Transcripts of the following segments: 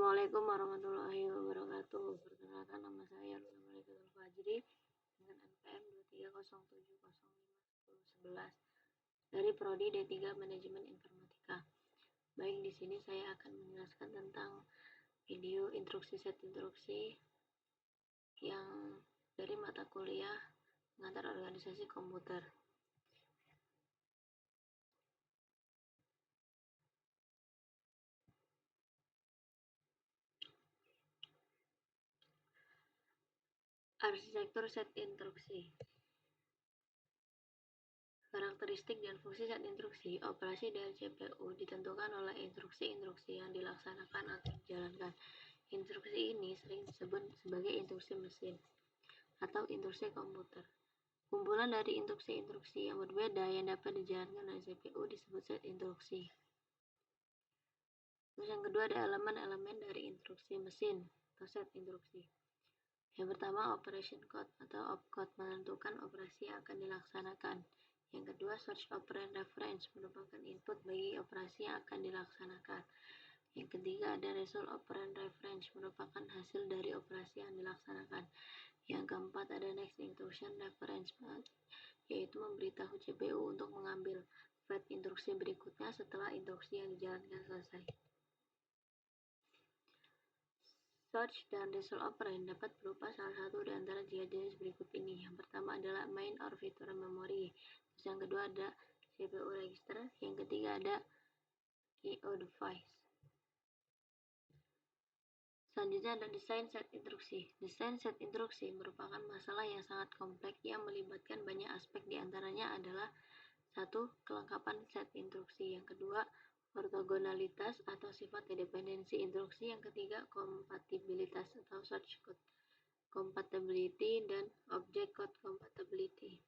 Assalamualaikum warahmatullahi wabarakatuh. Perkenalkan, nama saya Luna Malikatul Fajri dengan NPM 2307051011 dari Prodi D3 Manajemen Informatika. Baik, di sini saya akan menjelaskan tentang video instruksi set instruksi yang dari mata kuliah pengantar organisasi komputer. Arsitektur set instruksi. Karakteristik dan fungsi set instruksi. Operasi dari CPU ditentukan oleh instruksi-instruksi yang dilaksanakan atau dijalankan. Instruksi ini sering disebut sebagai instruksi mesin atau instruksi komputer. Kumpulan dari instruksi-instruksi yang berbeda yang dapat dijalankan oleh CPU disebut set instruksi. Terus yang kedua ada elemen-elemen dari instruksi mesin atau set instruksi. Yang pertama, operation code atau opcode menentukan operasi yang akan dilaksanakan. Yang kedua, search operand reference merupakan input bagi operasi yang akan dilaksanakan. Yang ketiga, ada result operand reference merupakan hasil dari operasi yang dilaksanakan. Yang keempat, ada next instruction reference, yaitu memberitahu CPU untuk mengambil fetch instruksi berikutnya setelah instruksi yang dijalankan selesai. Search dan result operand dapat berupa salah satu di antara tiga jenis berikut ini. Yang pertama adalah main or virtual memory. Terus yang kedua ada CPU register. Yang ketiga ada IO device. Selanjutnya ada desain set instruksi. Desain set instruksi merupakan masalah yang sangat kompleks yang melibatkan banyak aspek, di antaranya adalah satu, kelengkapan set instruksi. Yang kedua, ortogonalitas atau sifat dependensi instruksi. Yang ketiga, kompatibilitas atau source code compatibility dan object code compatibility.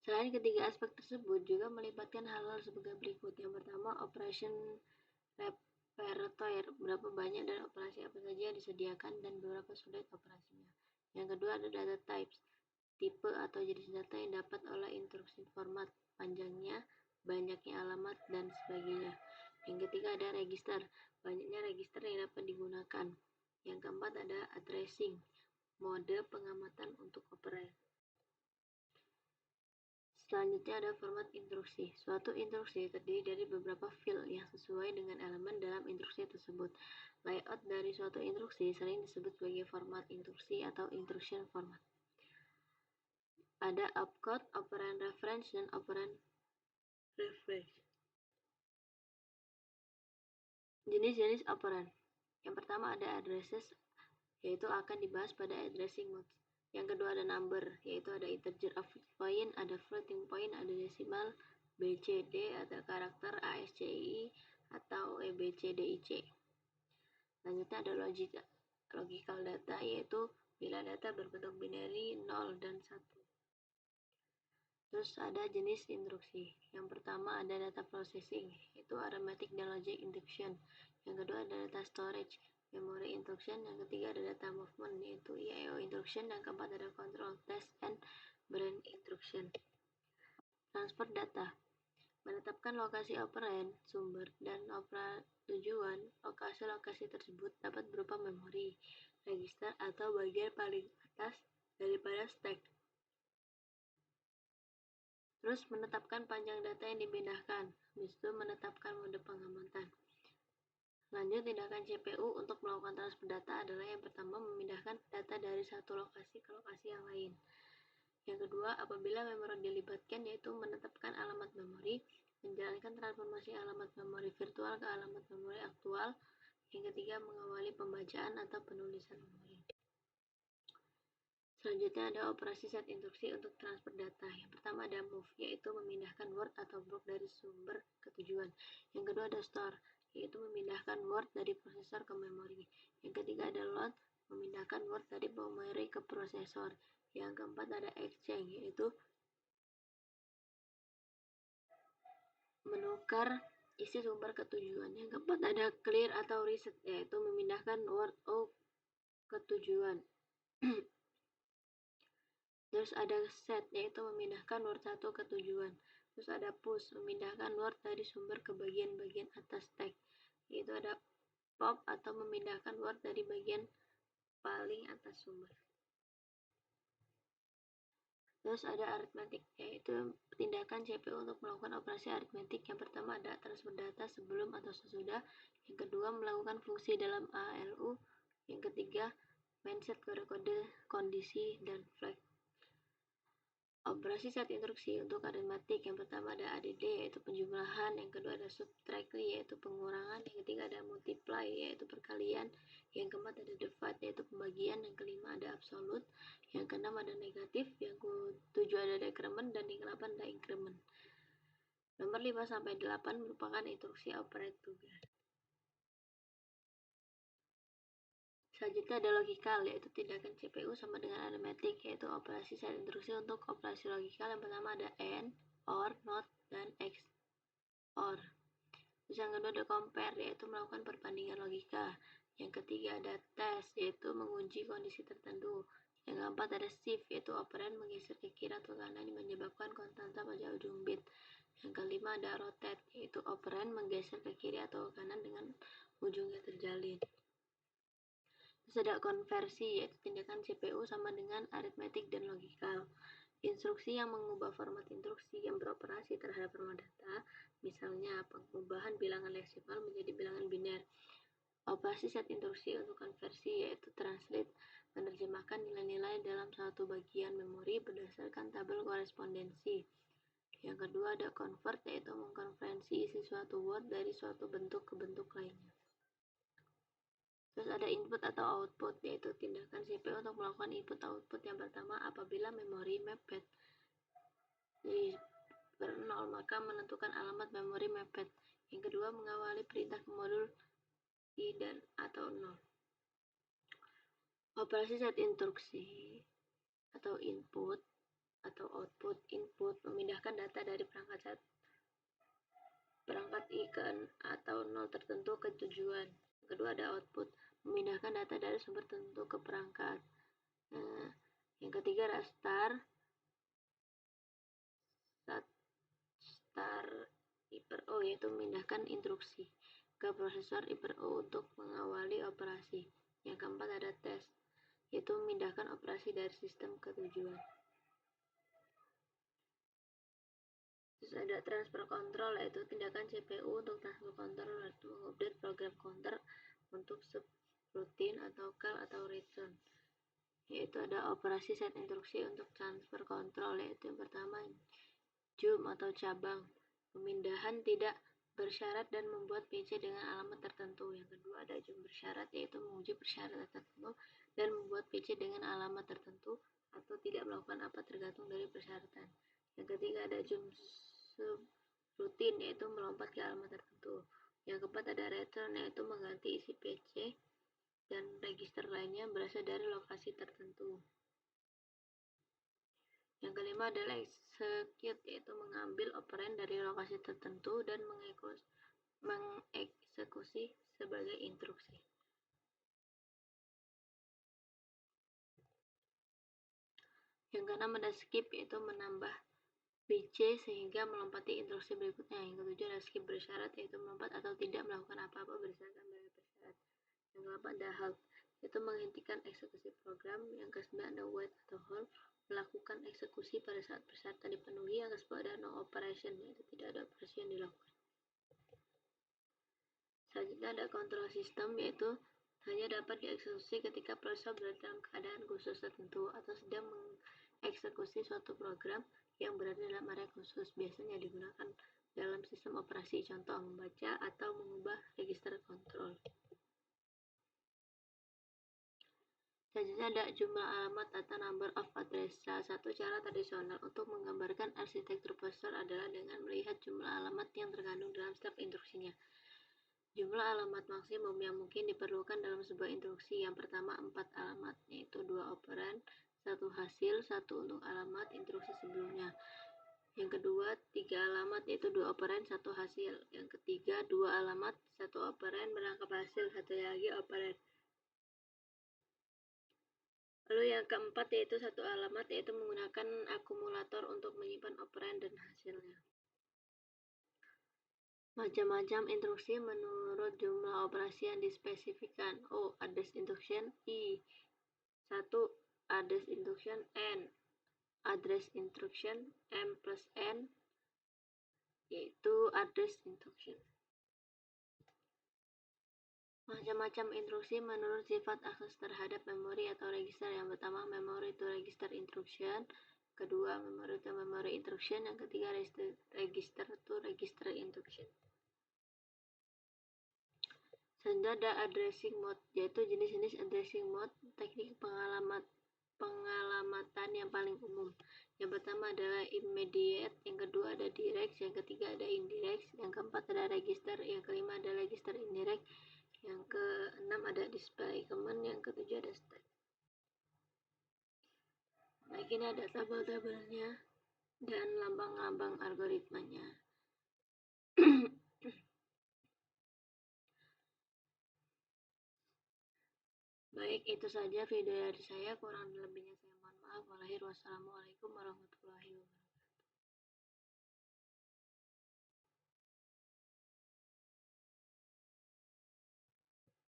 Selain ketiga aspek tersebut juga melibatkan hal-hal sebagai berikut. Yang pertama, operation repertoire, berapa banyak dan operasi apa saja yang disediakan dan beberapa sulit operasinya. Yang kedua ada data types, tipe atau jenis data yang dapat oleh instruksi format, panjangnya, banyaknya alamat, dan sebagainya. Yang ketiga ada register, banyaknya register yang dapat digunakan. Yang keempat ada addressing, mode pengamatan untuk operand. Selanjutnya ada format instruksi. Suatu instruksi terdiri dari beberapa field yang sesuai dengan elemen dalam instruksi tersebut. Layout dari suatu instruksi sering disebut sebagai format instruksi atau instruction format. Ada opcode, operand reference, dan operand reference. Jenis-jenis operand. Yang pertama ada addresses, yaitu akan dibahas pada addressing mode. Yang kedua ada number, yaitu ada integer of point, ada floating point, ada decimal, BCD, ada karakter ASCII atau EBCDIC. Selanjutnya ada logical data, yaitu bila data berbentuk binary 0 dan 1. Terus ada jenis instruksi. Yang pertama ada data processing, yaitu arithmetic dan logic instruction. Yang kedua ada data storage, memory instruction. Yang ketiga ada data movement, yaitu IO instruction. Yang keempat ada control, test, and branch instruction. Transfer data, menetapkan lokasi operand, sumber, dan tujuan. Lokasi-lokasi tersebut dapat berupa memori, register, atau bagian paling atas daripada stack. Terus menetapkan panjang data yang dipindahkan, habis itu menetapkan mode pengamatan. Lanjut, tindakan CPU untuk melakukan transfer data adalah yang pertama memindahkan data dari satu lokasi ke lokasi yang lain. Yang kedua, apabila memori dilibatkan, yaitu menetapkan alamat memori, menjalankan transformasi alamat memori virtual ke alamat memori aktual. Yang ketiga, mengawali pembacaan atau penulisan memori. Selanjutnya ada operasi set instruksi untuk transfer data. Yang pertama ada move, yaitu memindahkan word atau block dari sumber ke tujuan. Yang kedua ada store, yaitu memindahkan word dari prosesor ke memori. Yang ketiga ada load, memindahkan word dari memori ke prosesor. Yang keempat ada exchange, yaitu menukar isi sumber ke tujuan. Yang keempat ada clear atau reset, yaitu memindahkan word O ke tujuan. Terus ada set, yaitu memindahkan word 1 ke tujuan. Terus ada push, memindahkan word dari sumber ke bagian-bagian atas stack, yaitu ada pop atau memindahkan word dari bagian paling atas sumber. Terus ada aritmetik, yaitu tindakan CPU untuk melakukan operasi aritmetik. Yang pertama ada transfer data sebelum atau sesudah. Yang kedua melakukan fungsi dalam ALU. Yang ketiga mindset kode-kode kondisi dan flag. Operasi set instruksi untuk aritmetik. Yang pertama ada ADD, yaitu penjumlahan. Yang kedua ada subtract, yaitu pengurangan. Yang ketiga ada multiply, yaitu perkalian. Yang keempat ada divide, yaitu pembagian. Yang kelima ada absolute. Yang keenam ada negatif. Yang ketujuh ada decrement. Dan yang ke-8 ada increment. Nomor 5 sampai 8 merupakan instruksi operate tugas. Selanjutnya ada logikal, yaitu tindakan CPU sama dengan arithmetic, yaitu operasi set instruksi untuk operasi logikal. Yang pertama ada AND, OR, NOT, dan XOR. Terus yang kedua ada compare, yaitu melakukan perbandingan logika. Yang ketiga ada test, yaitu menguji kondisi tertentu. Yang keempat ada shift, yaitu operan menggeser ke kiri atau kanan yang menyebabkan konstanta pada ujung bit. Yang kelima ada rotate, yaitu operan menggeser ke kiri atau ke kanan dengan ujungnya terjalin. Terus ada konversi, yaitu tindakan CPU sama dengan aritmetik dan logikal. Instruksi yang mengubah format instruksi yang beroperasi terhadap format data, misalnya pengubahan bilangan deksimal menjadi bilangan biner. Operasi set instruksi untuk konversi, yaitu translate, menerjemahkan nilai-nilai dalam satu bagian memori berdasarkan tabel korespondensi. Yang kedua ada convert, yaitu mengkonversi isi suatu word dari suatu bentuk ke bentuk lainnya. Terus ada input atau output, yaitu tindakan CPU untuk melakukan input output. Yang pertama, apabila memori mapped di per 0, maka menentukan alamat memori mapped. Yang kedua, mengawali perintah ke modul I dan atau 0. Operasi set instruksi atau input atau output. Input memindahkan data dari perangkat I ke atau 0 tertentu ke tujuan. Kedua ada output, memindahkan data dari sumber tertentu ke perangkat. Yang ketiga ada start I/O, yaitu memindahkan instruksi ke prosesor I/O untuk mengawali operasi. Yang keempat ada test, yaitu memindahkan operasi dari sistem ke tujuan. Terus ada transfer control, yaitu tindakan CPU untuk transfer control, yaitu mengupdate program counter untuk subroutine atau call atau return. Yaitu ada operasi set instruksi untuk transfer control, yaitu yang pertama jump atau cabang, pemindahan tidak bersyarat dan membuat PC dengan alamat tertentu. Yang kedua ada jump bersyarat, yaitu menguji persyaratan tertentu dan membuat PC dengan alamat tertentu atau tidak melakukan apa tergantung dari persyaratan. Yang ketiga ada jump subroutine, yaitu melompat ke alamat tertentu. Yang keempat ada return, yaitu mengganti isi PC dan register lainnya berasal dari lokasi tertentu. Yang kelima adalah execute, yaitu mengambil operan dari lokasi tertentu dan mengeksekusi sebagai instruksi. Yang keenam ada skip, yaitu menambah PC sehingga melompati instruksi berikutnya. Yang ketujuh ada skip bersyarat, yaitu melompat atau tidak melakukan apa-apa berdasarkan beberapa syarat. Yang ke-8 ada halt, yaitu menghentikan eksekusi program. Yang ke-9 ada wait atau hold, melakukan eksekusi pada saat persyaratan dipenuhi. Yang ke-10 ada no operation, yaitu tidak ada operasi yang dilakukan. Selanjutnya ada control system, yaitu hanya dapat dieksekusi ketika prosesor berada dalam keadaan khusus tertentu atau sedang mengeksekusi suatu program yang berada dalam area khusus. Biasanya digunakan dalam sistem operasi, contoh membaca atau mengubah register kontrol. Selanjutnya ada jumlah alamat atau number of address. Salah satu cara tradisional untuk menggambarkan arsitektur prosesor adalah dengan melihat jumlah alamat yang terkandung dalam setiap instruksinya. Jumlah alamat maksimum yang mungkin diperlukan dalam sebuah instruksi. Yang pertama 4 alamat, yaitu 2 operan, 1 hasil, 1 untuk alamat instruksi sebelumnya. Yang kedua 3 alamat, yaitu 2 operan, 1 hasil. Yang ketiga 2 alamat, 1 operan merangkap hasil, 1 lagi operan. Lalu yang keempat yaitu 1 alamat, yaitu menggunakan akumulator untuk menyimpan operan dan hasilnya. Macam-macam instruksi menurut jumlah operasi yang dispesifikkan. O. Address instruction. I. 1. Address instruction. N. Address instruction. M plus N, yaitu address instruction. Macam-macam instruksi menurut sifat akses terhadap memori atau register. Yang pertama, memory to register instruction. Kedua, memory to memory instruction. Yang ketiga, register to register instruction. Standard addressing mode, yaitu jenis-jenis addressing mode, teknik pengalamatan yang paling umum. Yang pertama adalah immediate, yang kedua ada direct, yang ketiga ada indirect, yang keempat ada register, yang kelima ada register indirect, yang keenam ada display command, yang ketujuh ada stack. Baik, ini ada tabel-tabelnya dan lambang-lambang algoritmanya. Baik, itu saja video dari saya. Kurang lebihnya saya mohon maaf. Wassalamualaikum warahmatullahi wabarakatuh.